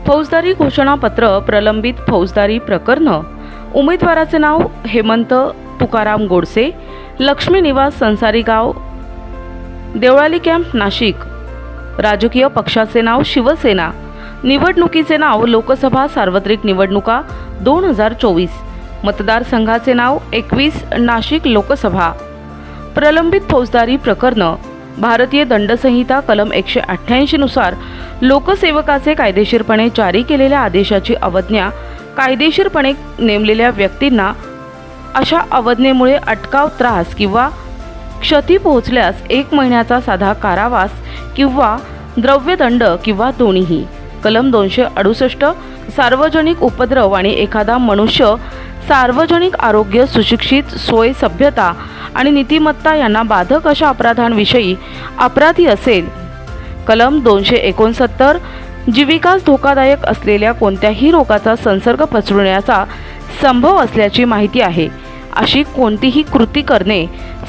फौजदारी घोषणापत्र प्रलंबित फौजदारी प्रकरण. उमेदवाराचे नाव हेमंत तुकाराम गोडसे, लक्ष्मी निवास संसारी गाव, देवळाली कॅम्प, नाशिक. राजकीय पक्षाचे नाव शिवसेना. निवडणुकीचे नाव लोकसभा सार्वत्रिक निवडणुका 2024. मतदारसंघाचे नाव 21 नाशिक लोकसभा. प्रलंबित फौजदारी प्रकरण. भारतीय दंडसंहिता कलम 188 नुसार लोकसेवकाचे कायदेशीरपणे जारी केलेल्या आदेशाची अवज्ञा. कायदेशीरपणे नेमलेल्या व्यक्तींना अशा अवज्ञेमुळे अटकाव, त्रास किंवा क्षती पोहोचल्यास 1 महिन्याचा साधा कारावास किंवा द्रव्यदंड किंवा दोन्हीही. कलम 268 सार्वजनिक उपद्रव आणि एखादा मनुष्य सार्वजनिक आरोग्य, सुशिक्षित, सोय, सभ्यता आणि नीतिमत्ता यांना बाधक अशा अपराधांविषयी अपराधी असेल. कलम 269 जीविकास धोकादायक असलेल्या कोणत्याही रोगाचा संसर्ग पसरवण्याचा संभव असल्याची माहिती आहे अशी कोणतीही कृती करणे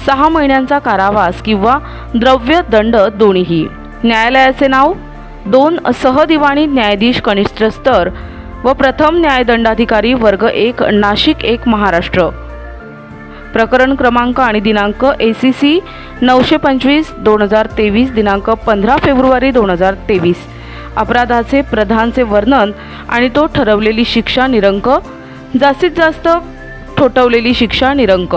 6 महिन्यांचा कारावास किंवा द्रव्यदंड दोन्हीही. न्यायालयाचे नाव 2 सहदिवाणी न्यायाधीश कनिष्ठ स्तर व प्रथम न्यायदंडाधिकारी वर्ग 1 नाशिक 1 महाराष्ट्र. प्रकरण क्रमांक आणि दिनांक ACC 925/2023 दिनांक 15 फेब्रुवारी 2023. अपराधाचे प्रधानचे वर्णन आणि तो ठरवलेली शिक्षा निरंक. जास्तीत जास्त ठोठावलेली शिक्षा निरंक.